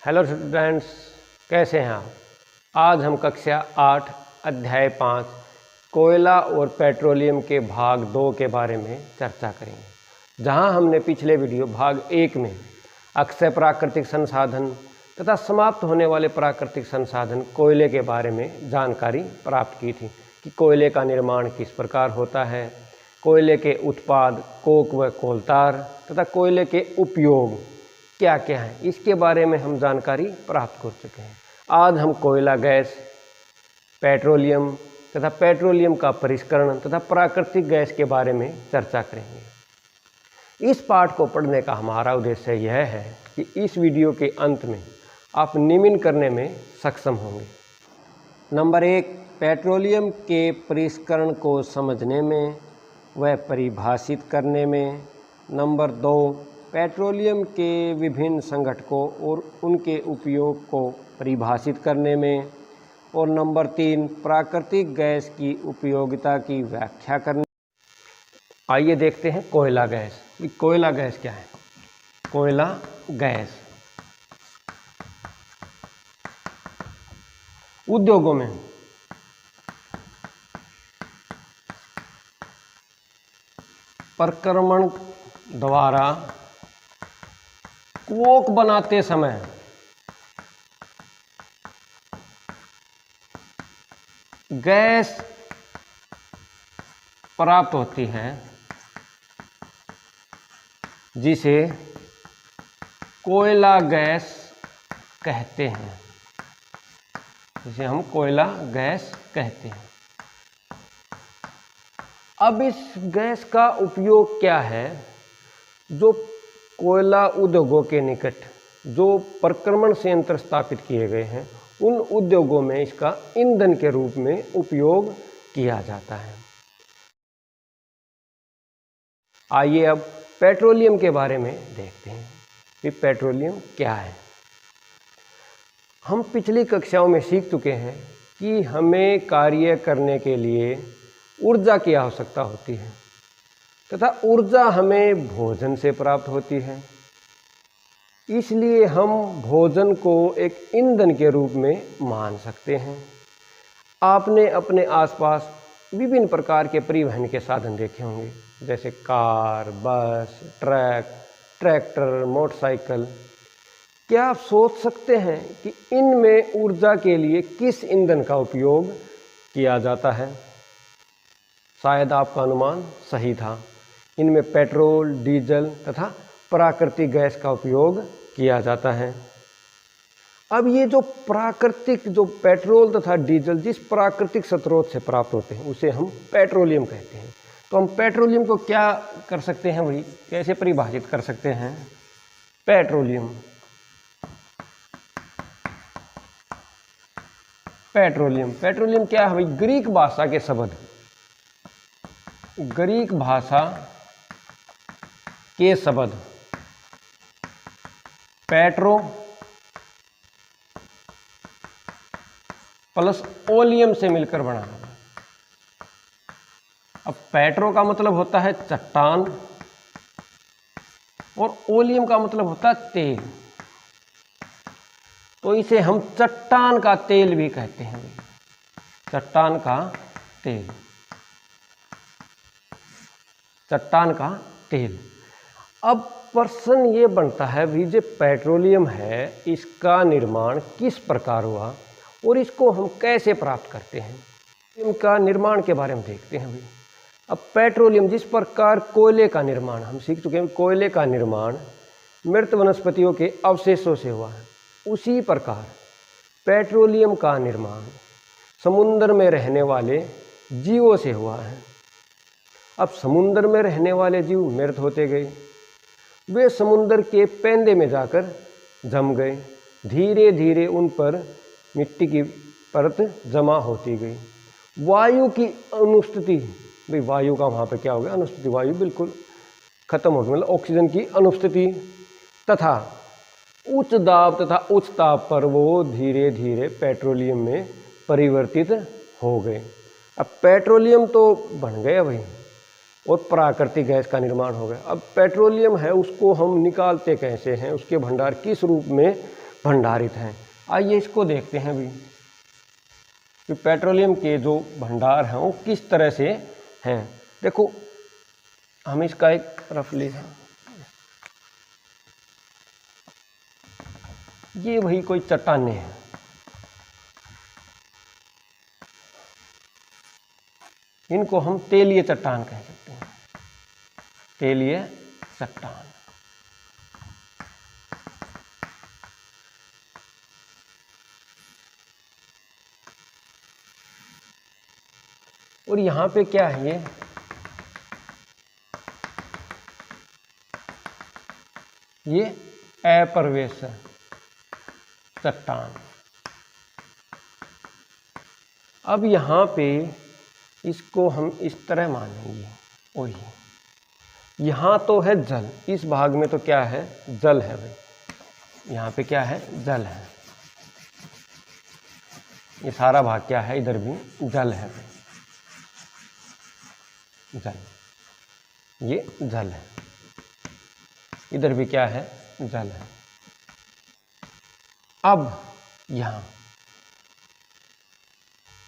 Hello students, कैसे हैं आप। आज हम कक्षा 8 अध्याय 5 कोयला और पेट्रोलियम के भाग 2 के बारे में चर्चा करेंगे। जहां हमने पिछले वीडियो भाग 1 में अक्षय प्राकृतिक संसाधन तथा समाप्त होने वाले प्राकृतिक संसाधन कोयले के बारे में जानकारी प्राप्त की थी कि कोयले का निर्माण किस प्रकार होता है, कोयले के उत्पाद कोक व कोलतार तथा कोयले के उपयोग क्या क्या है, इसके बारे में हम जानकारी प्राप्त कर चुके हैं। आज हम कोयला गैस, पेट्रोलियम तथा पेट्रोलियम का परिष्करण तथा प्राकृतिक गैस के बारे में चर्चा करेंगे। इस पाठ को पढ़ने का हमारा उद्देश्य यह है कि इस वीडियो के अंत में आप निम्न करने में सक्षम होंगे। नंबर 1, पेट्रोलियम के परिष्करण को समझने में व परिभाषित करने में। नंबर 2, पेट्रोलियम के विभिन्न संघटकों और उनके उपयोग को परिभाषित करने में। और नंबर 3, प्राकृतिक गैस की उपयोगिता की व्याख्या करने। आइए देखते हैं कोयला गैस। कोयला गैस क्या है। कोयला गैस उद्योगों में प्रक्रमण द्वारा कोक बनाते समय गैस प्राप्त होती है, जिसे कोयला गैस कहते हैं। जिसे हम कोयला गैस कहते हैं। अब इस गैस का उपयोग क्या है। जो कोयला उद्योगों के निकट जो प्रक्रमण संयंत्र स्थापित किए गए हैं, उन उद्योगों में इसका ईंधन के रूप में उपयोग किया जाता है। आइए अब पेट्रोलियम के बारे में देखते हैं कि पेट्रोलियम क्या है। हम पिछली कक्षाओं में सीख चुके हैं कि हमें कार्य करने के लिए ऊर्जा की आवश्यकता होती है तथा ऊर्जा हमें भोजन से प्राप्त होती है। इसलिए हम भोजन को एक ईंधन के रूप में मान सकते हैं। आपने अपने आसपास विभिन्न प्रकार के परिवहन के साधन देखे होंगे, जैसे कार, बस, ट्रक, ट्रैक्टर, मोटरसाइकिल। क्या आप सोच सकते हैं कि इनमें ऊर्जा के लिए किस ईंधन का उपयोग किया जाता है। शायद आपका अनुमान सही था। इनमें पेट्रोल, डीजल तथा प्राकृतिक गैस का उपयोग किया जाता है। अब ये जो पेट्रोल तथा डीजल जिस प्राकृतिक स्रोत से प्राप्त होते हैं, उसे हम पेट्रोलियम कहते हैं। तो हम पेट्रोलियम को क्या कर सकते हैं, वही कैसे परिभाषित कर सकते हैं। पेट्रोलियम क्या है भाई। ग्रीक भाषा के शब्द, ग्रीक भाषा के शब्द पेट्रो प्लस ओलियम से मिलकर बना है। अब पेट्रो का मतलब होता है चट्टान और ओलियम का मतलब होता है तेल। तो इसे हम चट्टान का तेल भी कहते हैं। चट्टान का तेल। अब प्रश्न ये बनता है भी, जो पेट्रोलियम है इसका निर्माण किस प्रकार हुआ और इसको हम कैसे प्राप्त करते हैं। इनका निर्माण के बारे में देखते हैं भाई। अब पेट्रोलियम जिस प्रकार कोयले का निर्माण हम सीख चुके हैं, कोयले का निर्माण मृत वनस्पतियों के अवशेषों से हुआ है, उसी प्रकार पेट्रोलियम का निर्माण समुद्र में रहने वाले जीवों से हुआ है। अब समुद्र में रहने वाले जीव मृत होते गए, वे समुद्र के पेंदे में जाकर जम गए। धीरे धीरे उन पर मिट्टी की परत जमा होती गई। वायु की अनुपस्थिति, भाई वायु का वहाँ पे क्या हो गया, अनुपस्थिति, वायु बिल्कुल खत्म हो गई, मतलब ऑक्सीजन की अनुपस्थिति तथा उच्च दाब तथा उच्च ताप पर वो धीरे धीरे पेट्रोलियम में परिवर्तित हो गए। अब पेट्रोलियम तो बन गया भाई और प्राकृतिक गैस का निर्माण हो गया। अब पेट्रोलियम है उसको हम निकालते कैसे हैं, उसके भंडार किस रूप में भंडारित हैं। आइए इसको देखते हैं भी कि पेट्रोलियम के जो भंडार हैं वो किस तरह से हैं। देखो हम इसका एक रफली ये वही कोई चट्टानें हैं, इनको हम तेलीय चट्टान कह सकते हैं, तेलीय चट्टान। और यहाँ पे क्या है, ये अप्रवेश चट्टान। अब यहाँ पे इसको हम इस तरह मानेंगे, वही यहाँ तो है जल, इस भाग में तो क्या है, जल है भाई, यहाँ पे क्या है, जल है, ये सारा भाग क्या है, इधर भी जल है भाई, जल, ये जल है, इधर भी क्या है, जल है। अब यहाँ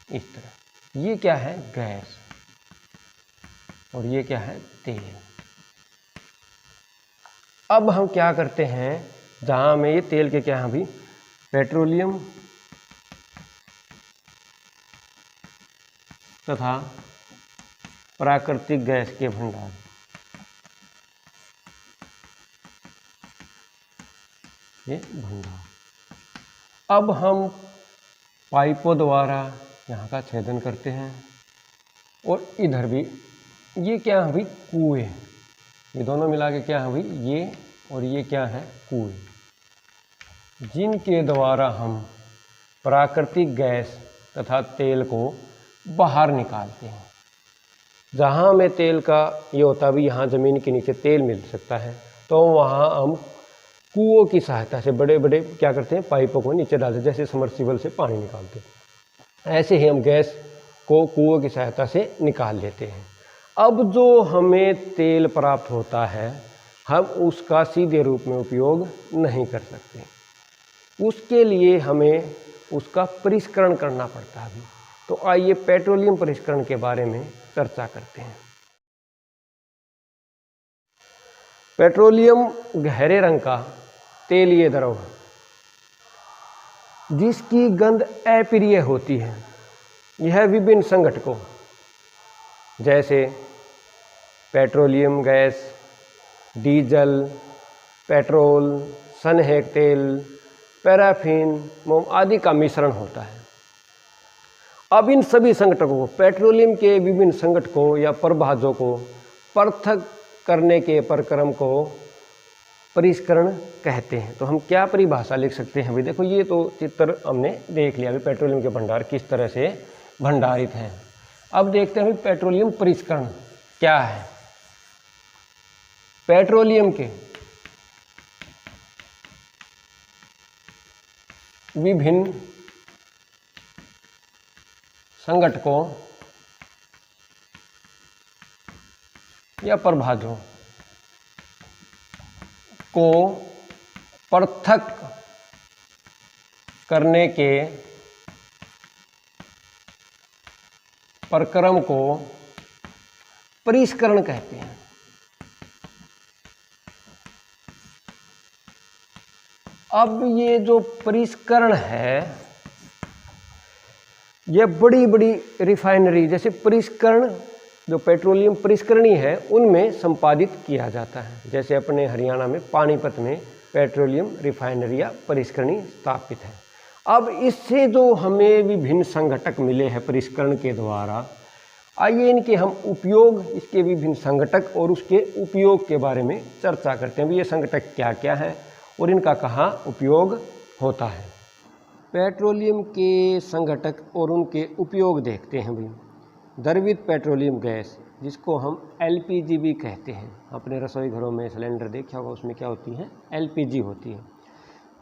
इस तरह ये क्या है, गैस, और ये क्या है, तेल। अब हम क्या करते हैं, जहाँ में ये तेल के क्या है अभी, पेट्रोलियम तथा प्राकृतिक गैस के भंडार, ये भंडार। अब हम पाइपों द्वारा यहाँ का छेदन करते हैं, और इधर भी ये क्या है भाई, कुएं, ये दोनों मिला के क्या है भाई, ये और ये क्या है, कुएं, जिनके द्वारा हम प्राकृतिक गैस तथा तेल को बाहर निकालते हैं। जहाँ में तेल का ये होता भी, यहाँ ज़मीन के नीचे तेल मिल सकता है, तो वहाँ हम कुओं की सहायता से बड़े बड़े क्या करते हैं, पाइपों को नीचे डालते हैं, जैसे समर्सिबल से पानी निकालते हैं, ऐसे ही हम गैस को कुओं की सहायता से निकाल लेते हैं। अब जो हमें तेल प्राप्त होता है, हम उसका सीधे रूप में उपयोग नहीं कर सकते, उसके लिए हमें उसका परिष्करण करना पड़ता है। तो आइए पेट्रोलियम परिष्करण के बारे में चर्चा करते हैं। पेट्रोलियम गहरे रंग का तेलीय द्रव जिसकी गंध अप्रिय होती है, यह विभिन्न संघटकों जैसे पेट्रोलियम गैस, डीजल, पेट्रोल, सनहेक तेल, पैराफिन, मोम आदि का मिश्रण होता है। अब इन सभी संघटकों को, पेट्रोलियम के विभिन्न संघटकों या प्रभाजों को पृथक करने के प्रक्रम को परिष्करण कहते हैं। तो हम क्या परिभाषा लिख सकते हैं भाई, देखो ये तो चित्र हमने देख लिया अभी, पेट्रोलियम के भंडार किस तरह से भंडारित हैं। अब देखते हैं भाई पेट्रोलियम परिष्करण क्या है। पेट्रोलियम के विभिन्न संघटकों या प्रभाजों को पृथक करने के प्रक्रम को परिष्करण कहते हैं। अब ये जो परिष्करण है, ये बड़ी बड़ी रिफाइनरी जैसे परिष्करण, जो पेट्रोलियम परिष्करणी है, उनमें संपादित किया जाता है। जैसे अपने हरियाणा में पानीपत में पेट्रोलियम रिफाइनरी या परिष्करणी स्थापित है। अब इससे जो हमें विभिन्न संघटक मिले हैं परिष्करण के द्वारा, आइए इनके हम उपयोग, इसके विभिन्न संघटक और उसके उपयोग के बारे में चर्चा करते हैं। ये संघटक क्या क्या हैं और इनका कहाँ उपयोग होता है। पेट्रोलियम के संघटक और उनके उपयोग देखते हैं भाई। द्रवित पेट्रोलियम गैस, जिसको हम एलपीजी भी कहते हैं, अपने रसोई घरों में सिलेंडर देखा होगा, उसमें क्या होती है, एलपीजी होती है।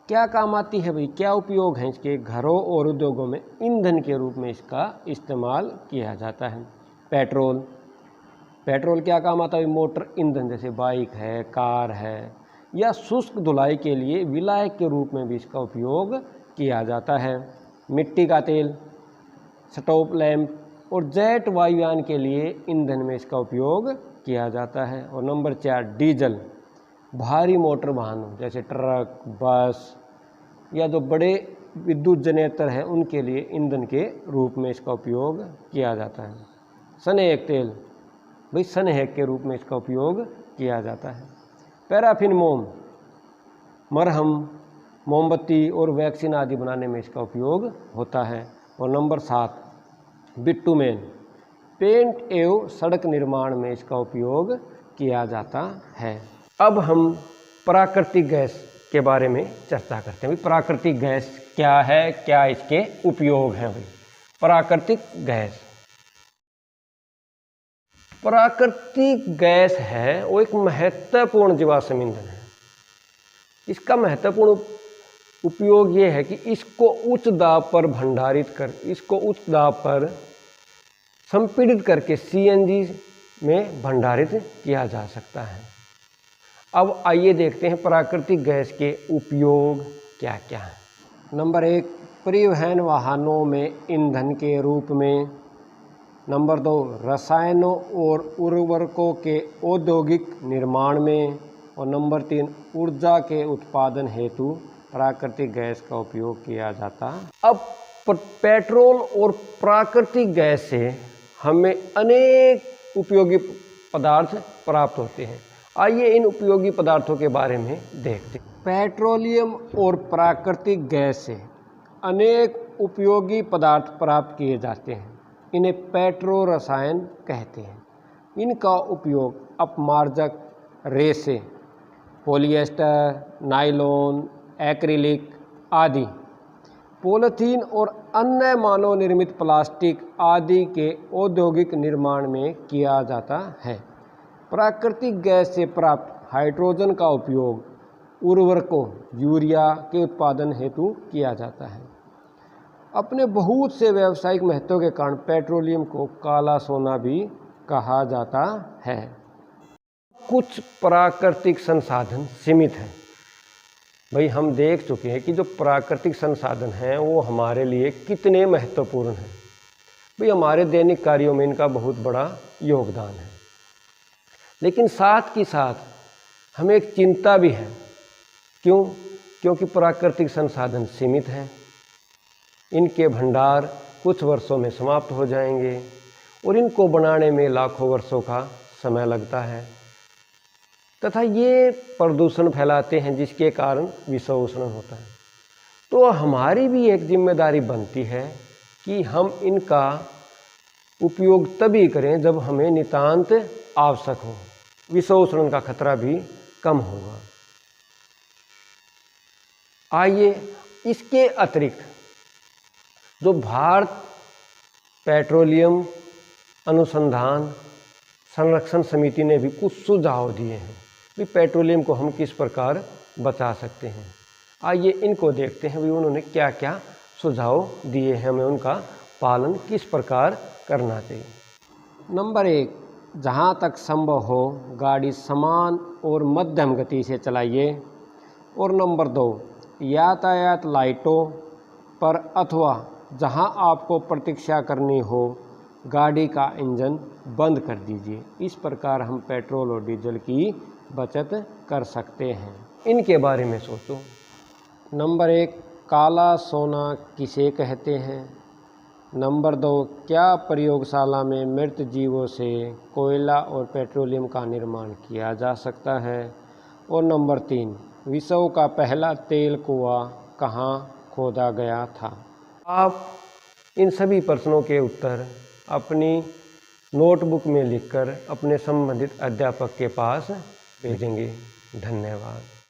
क्या काम आती है भाई, क्या उपयोग है इसके, घरों और उद्योगों में ईंधन के रूप में इसका इस्तेमाल किया जाता है। पेट्रोल, पेट्रोल क्या काम आता है, मोटर ईंधन जैसे बाइक है, कार है, या शुष्क धुलाई के लिए विलायक के रूप में भी इसका उपयोग किया जाता है। मिट्टी का तेल, स्टोव लैंप और जेट वायुयान के लिए ईंधन में इसका उपयोग किया जाता है। और नंबर 4 डीजल, भारी मोटर वाहनों जैसे ट्रक, बस या जो बड़े विद्युत जनरेटर हैं उनके लिए ईंधन के रूप में इसका उपयोग किया जाता है। स्नेहक तेल, भाई स्नेहक के रूप में इसका उपयोग किया जाता है। पैराफिन मोम, मरहम, मोमबत्ती और वैक्सीन आदि बनाने में इसका उपयोग होता है। और नंबर 7 बिटुमेन, पेंट एवं सड़क निर्माण में इसका उपयोग किया जाता है। अब हम प्राकृतिक गैस के बारे में चर्चा करते हैं। भाई प्राकृतिक गैस क्या है, क्या इसके उपयोग हैं। भाई प्राकृतिक गैस है वो एक महत्वपूर्ण जीवाश्म ईंधन है। इसका महत्वपूर्ण उपयोग ये है कि इसको उच्च दाब पर भंडारित कर, इसको उच्च दाब पर संपीड़ित करके सीएनजी में भंडारित किया जा सकता है। अब आइए देखते हैं प्राकृतिक गैस के उपयोग क्या क्या हैं। नंबर 1 परिवहन वाहनों में ईंधन के रूप में। नंबर 2 रसायनों और उर्वरकों के औद्योगिक निर्माण में। और नंबर 3 ऊर्जा के उत्पादन हेतु प्राकृतिक गैस का उपयोग किया जाता है। अब पेट्रोल और प्राकृतिक गैस से हमें अनेक उपयोगी पदार्थ प्राप्त होते हैं। आइए इन उपयोगी पदार्थों के बारे में देखते हैं। पेट्रोलियम और प्राकृतिक गैस से अनेक उपयोगी पदार्थ प्राप्त किए जाते हैं। इन्हें पेट्रो रसायन कहते हैं। इनका उपयोग अपमार्जक, रेसे, पॉलिएस्टर, नायलॉन, एक्रिलिक आदि, पॉलीथीन और अन्य मानव निर्मित प्लास्टिक आदि के औद्योगिक निर्माण में किया जाता है। प्राकृतिक गैस से प्राप्त हाइड्रोजन का उपयोग उर्वरकों, यूरिया के उत्पादन हेतु किया जाता है। अपने बहुत से व्यावसायिक महत्व के कारण पेट्रोलियम को काला सोना भी कहा जाता है। कुछ प्राकृतिक संसाधन सीमित हैं। भाई हम देख चुके हैं कि जो प्राकृतिक संसाधन हैं वो हमारे लिए कितने महत्वपूर्ण हैं। भाई हमारे दैनिक कार्यों में इनका बहुत बड़ा योगदान है। लेकिन साथ ही साथ हमें एक चिंता भी है। क्यों? क्योंकि प्राकृतिक संसाधन सीमित हैं। इनके भंडार कुछ वर्षों में समाप्त हो जाएंगे और इनको बनाने में लाखों वर्षों का समय लगता है तथा ये प्रदूषण फैलाते हैं जिसके कारण विषयोष्णन होता है। तो हमारी भी एक जिम्मेदारी बनती है कि हम इनका उपयोग तभी करें जब हमें नितांत आवश्यक हो। विषयोष्णन का खतरा भी कम होगा। आइए इसके अतिरिक्त जो भारत पेट्रोलियम अनुसंधान संरक्षण समिति ने भी कुछ सुझाव दिए हैं कि पेट्रोलियम को हम किस प्रकार बचा सकते हैं। आइए इनको देखते हैं भी उन्होंने क्या क्या सुझाव दिए हैं, हमें उनका पालन किस प्रकार करना चाहिए। नंबर 1 जहाँ तक संभव हो गाड़ी समान और मध्यम गति से चलाइए। और नंबर 2 यातायात लाइटों पर अथवा जहाँ आपको प्रतीक्षा करनी हो गाड़ी का इंजन बंद कर दीजिए। इस प्रकार हम पेट्रोल और डीजल की बचत कर सकते हैं। इनके बारे में सोचो। नंबर 1 काला सोना किसे कहते हैं। नंबर 2 क्या प्रयोगशाला में मृत जीवों से कोयला और पेट्रोलियम का निर्माण किया जा सकता है। और नंबर 3 विश्व का पहला तेल कुआं कहाँ खोदा गया था। आप इन सभी प्रश्नों के उत्तर अपनी नोटबुक में लिखकर अपने संबंधित अध्यापक के पास भेजेंगे। धन्यवाद।